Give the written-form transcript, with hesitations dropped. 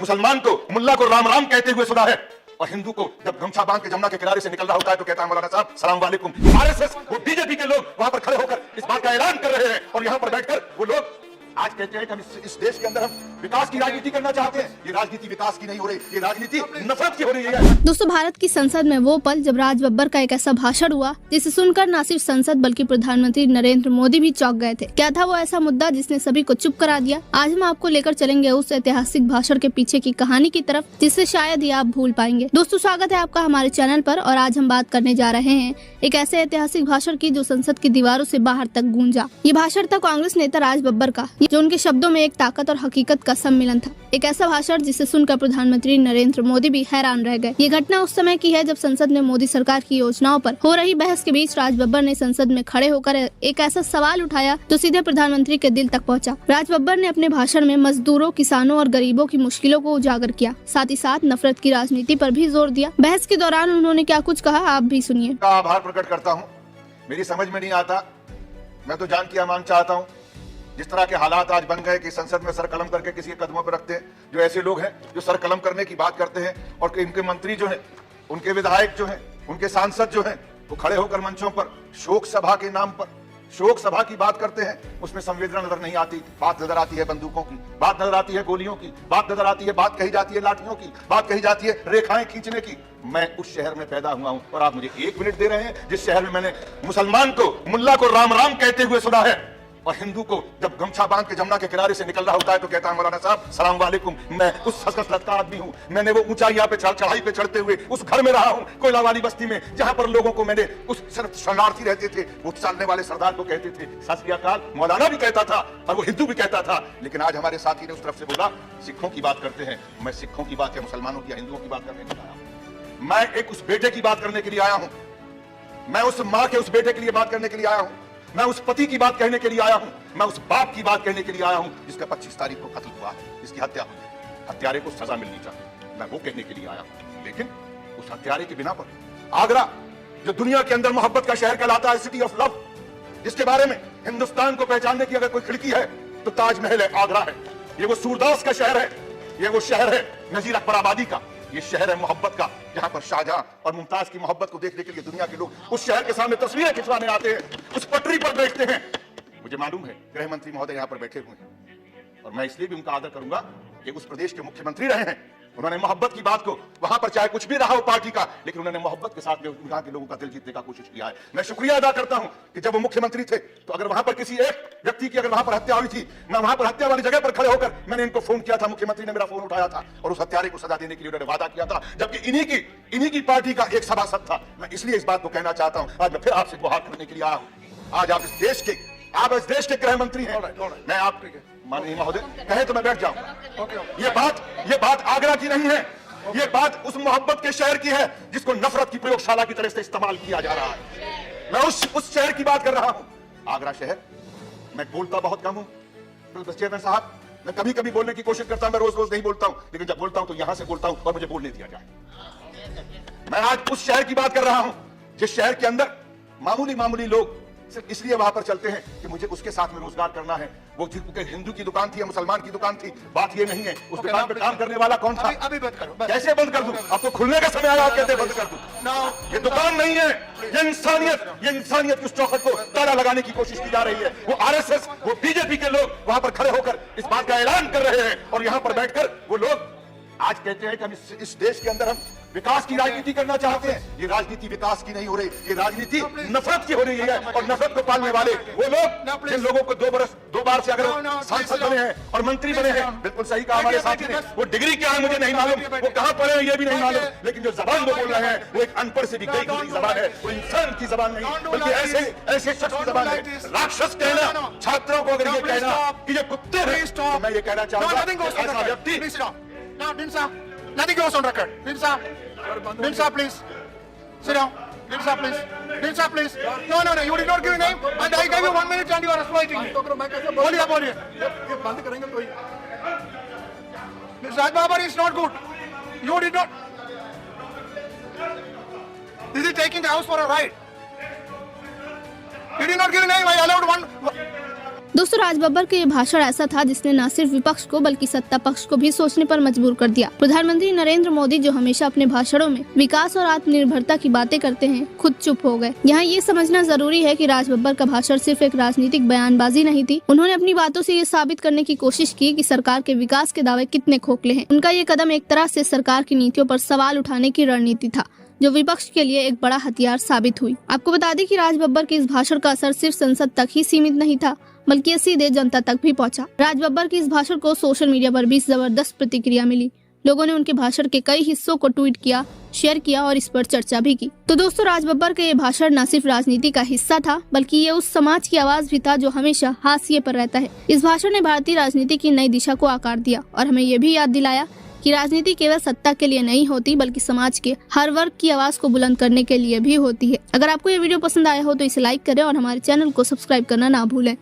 मुसलमान को मुल्ला को राम राम कहते हुए सुना है, और हिंदू को जब गमछा बांध के जमुना के किनारे से निकल रहा होता है तो कहता है मौलाना साहब सलाम वालेकुम। आरएसएस वो बीजेपी के लोग वहां पर खड़े होकर इस बात का ऐलान कर रहे हैं, और यहां पर बैठकर वो लोग आज कहते हैं कि हम इस देश के अंदर हम विकास की राजनीति करना चाहते हैं। ये राजनीति विकास की नहीं हो रही, ये राजनीति नफरत की हो रही है। दोस्तों, भारत की संसद में वो पल जब राज बब्बर का एक ऐसा भाषण हुआ जिसे सुनकर न सिर्फ संसद बल्कि प्रधानमंत्री नरेंद्र मोदी भी चौंक गए थे। क्या था वो ऐसा मुद्दा जिसने सभी को चुप करा दिया? आज हम आपको लेकर चलेंगे उस ऐतिहासिक भाषण के पीछे की कहानी की तरफ, जिससे शायद ही आप भूल पाएंगे। दोस्तों, स्वागत है आपका हमारे चैनल पर, और आज हम बात करने जा रहे हैं एक ऐसे ऐतिहासिक भाषण की जो संसद की दीवारों से बाहर तक गूंजा। ये भाषण था कांग्रेस नेता राज बब्बर का, जो उनके शब्दों में एक ताकत और हकीकत का सम्मिलन था। एक ऐसा भाषण जिसे सुनकर प्रधानमंत्री नरेंद्र मोदी भी हैरान रह गए। ये घटना उस समय की है जब संसद में मोदी सरकार की योजनाओं पर हो रही बहस के बीच राज बब्बर ने संसद में खड़े होकर एक ऐसा सवाल उठाया जो सीधे प्रधानमंत्री के दिल तक पहुंचा। राज बब्बर ने अपने भाषण में मजदूरों, किसानों और गरीबों की मुश्किलों को उजागर किया, साथ ही साथ नफरत की राजनीति पर भी जोर दिया। बहस के दौरान उन्होंने क्या कुछ कहा, आप भी सुनिए। आभार प्रकट करता हूँ, मेरी समझ में नहीं आता, मैं तो जान की अमान चाहता हूँ। जिस तरह के हालात आज बन गए कि संसद में सर कलम करके किसी के कदमों पर रखते हैं, जो ऐसे लोग हैं जो सर कलम करने की बात करते हैं, और इनके मंत्री जो हैं, उनके विधायक जो हैं, उनके सांसद जो हैं, वो खड़े होकर मंचों पर शोक सभा के नाम पर शोक सभा की बात करते हैं। उसमें संवेदना नजर नहीं आती, बात नजर आती है बंदूकों की, बात नजर आती है गोलियों की, बात नजर आती है, बात कही जाती है लाठियों की, बात कही जाती है रेखाएं खींचने की। मैं उस शहर में पैदा हुआ हूं, और आप मुझे 1 मिनट दे रहे हैं जिस शहर में मैंने मुसलमान को मुल्ला को राम राम कहते हुए सुना है, और हिंदू को जब गमछा बांध के जमुना के किनारे से निकल रहा होता है तो कहता है मौलाना साहब सलाम वालेकुम। मैं उस हसरत का आदमी हूँ, मैंने वो ऊंचाइयां पे चढ़ाई पे चढ़ते हुए उस घर में रहा हूँ, कोयला वाली बस्ती में, जहां पर लोगों को मैंने उस शरणार्थी रहते थे, वो चलने वाले सरदार को कहते थे सत श्री अकाल, मौलाना भी कहता था और वो हिंदू भी कहता था। लेकिन आज हमारे साथी ने उस तरफ से बोला सिखों की बात करते हैं। मैं सिखों की बात या मुसलमानों की या हिंदुओं की बात करने के लिए आया हूं। मैं एक उस बेटे की बात करने के लिए आया हूं, मैं उस माँ के उस बेटे के लिए बात करने के लिए आया हूं, मैं उस पति की बात कहने के लिए आया हूं, मैं उस बाप की बात कहने के लिए आया हूं जिसका 25 तारीख को कत्ल हुआ है, जिसकी हत्या हुई, हत्यारे को सजा मिलनी चाहिए। मैं वो कहने के लिए आया हूं। लेकिन उस हत्यारे की बिना पर आगरा, जो दुनिया के अंदर मोहब्बत का शहर कहलाता है, सिटी ऑफ लव, जिसके बारे में हिंदुस्तान को पहचानने की अगर कोई खिड़की है तो ताजमहल है, आगरा है। ये वो सूरदास का शहर है, ये वो शहर है नजीर अकबर आबादी का, ये शहर है मोहब्बत का, जहां पर शाहजहां और मुमताज की मोहब्बत को देखने के लिए दुनिया के लोग उस शहर के सामने तस्वीरें खिंचवाने आते हैं, उस पटरी पर बैठते हैं। मुझे मालूम है गृह मंत्री महोदय यहाँ पर बैठे हुए हैं, और मैं इसलिए भी उनका आदर करूंगा कि उस प्रदेश के मुख्यमंत्री रहे हैं। उन्होंने मोहब्बत की बात को, वहां पर चाहे कुछ भी रहा हो पार्टी का, लेकिन उन्होंने मोहब्बत के साथ में वहां के लोगों का दिल जीतने का कोशिश किया है। मैं शुक्रिया अदा करता हूं कि जब वो मुख्यमंत्री थे तो अगर वहां पर किसी एक व्यक्ति की अगर वहां पर हत्या हुई थी, मैं वहां पर हत्या वाली जगह पर खड़े होकर मैंने इनको फोन किया था, मुख्यमंत्री ने मेरा फोन उठाया था और उस हत्यारे को सजा देने के लिए उन्होंने वादा किया था, जबकि इन्हीं की पार्टी का एक सभासद था। मैं इसलिए इस बात को कहना चाहता हूं, आज मैं फिर आपसे गुहार करने के लिए आया हूं। आज आप इस देश के गृह मंत्री हैं। मैं आप माननीय महोदय कहें तो मैं बैठ जाऊं। ये बात आगरा की नहीं है, ये बात उस मोहब्बत के शहर की है जिसको नफरत की प्रयोगशाला की तरह से इस्तेमाल किया जा रहा है। मैं उस शहर की बात कर रहा हूं, आगरा शहर। मैं बोलता बहुत कम हूं चेयरमैन साहब, मैं कभी कभी बोलने की कोशिश करता हूं, मैं रोज रोज नहीं बोलता हूं, लेकिन जब बोलता हूं तो यहां से बोलता हूं और मुझे बोलने दिया जाए। मैं आज उस शहर की बात कर रहा हूं जिस शहर के अंदर मामूली लोग सिर्फ इसलिए वहां पर चलते हैं कि मुझे उसके साथ में रोजगार करना है। वो हिंदू की दुकान थी या मुसलमान की दुकान थी, बात ये नहीं है। उस दुकान पर काम करने वाला कौन था? अभी बंद करो। कैसे बंद कर दूं? आपको खुलने का समय आया, आप कहते बंद कर दूं? ये दुकान नहीं है, ये इंसानियत की उस चौखट को ताला लगाने की कोशिश की जा रही है। वो आरएसएस, वो बीजेपी के लोग वहां पर खड़े होकर इस बात का ऐलान कर रहे हैं, और यहां पर बैठकर वो लोग आज कहते हैं कि हम इस देश के अंदर हम विकास की राजनीति करना चाहते हैं। ये राजनीति विकास की नहीं हो रही, ये राजनीति नफरत की हो रही है, और नफरत को पालने वाले वो लोग जिन लोगों को 2 बार से अगर सांसद बने हैं और मंत्री बने हैं, बिल्कुल सही कहा हमारे साथी ने, वो डिग्री क्या है मुझे नहीं मालूम, वो कहां पढ़े हैं ये भी नहीं मालूम, लेकिन जो जबान वो बोल रहे हैं वो एक अनपढ़ से भी गई गुजरी जबान है, वो इंसान की जबान नहीं बल्कि ऐसे शख्स की जबान है। राक्षस कहना छात्रों को, अगर ये कहना कि ये कुत्ते हैं, तो मैं ये कहना चाहूंगा ऐसा व्यक्ति No, Dinsa, nothing goes on record. Dinsa, please. Sit down. Dinsa, please. Dinsa, please. No, you did not give a name, and I gave you 1 minute and you are exploiting me. बोलिए. ये बंद करेंगे तो ही. This Raj Babar is not good. You did not. This is taking the house for a ride. You did not give a name. I allowed one. दोस्तों, राज बब्बर का ये भाषण ऐसा था जिसने न सिर्फ विपक्ष को बल्कि सत्ता पक्ष को भी सोचने पर मजबूर कर दिया। प्रधानमंत्री नरेंद्र मोदी, जो हमेशा अपने भाषणों में विकास और आत्मनिर्भरता की बातें करते हैं, खुद चुप हो गए। यहाँ ये समझना जरूरी है कि राज बब्बर का भाषण सिर्फ एक राजनीतिक बयानबाजी नहीं थी। उन्होंने अपनी बातों से ये साबित करने की कोशिश की कि सरकार के विकास के दावे कितने खोखले हैं। उनका ये कदम एक तरह से सरकार की नीतियों पर सवाल उठाने की रणनीति था, जो विपक्ष के लिए एक बड़ा हथियार साबित हुई। आपको बता दें कि राज बब्बर के इस भाषण का असर सिर्फ संसद तक ही सीमित नहीं था, बल्कि ये सीधे जनता तक भी पहुंचा। राज बब्बर के इस भाषण को सोशल मीडिया पर भी जबरदस्त प्रतिक्रिया मिली। लोगों ने उनके भाषण के कई हिस्सों को ट्वीट किया, शेयर किया और इस पर चर्चा भी की। तो दोस्तों, राज बब्बर का ये भाषण न सिर्फ राजनीति का हिस्सा था, बल्कि ये उस समाज की आवाज भी था जो हमेशा हाशिए पर रहता है। इस भाषण ने भारतीय राजनीति की नई दिशा को आकार दिया और हमें ये भी याद दिलाया कि राजनीति केवल सत्ता के लिए नहीं होती, बल्कि समाज के हर वर्ग की आवाज को बुलंद करने के लिए भी होती है। अगर आपको ये वीडियो पसंद आया हो तो इसे लाइक करें और हमारे चैनल को सब्सक्राइब करना ना भूलें।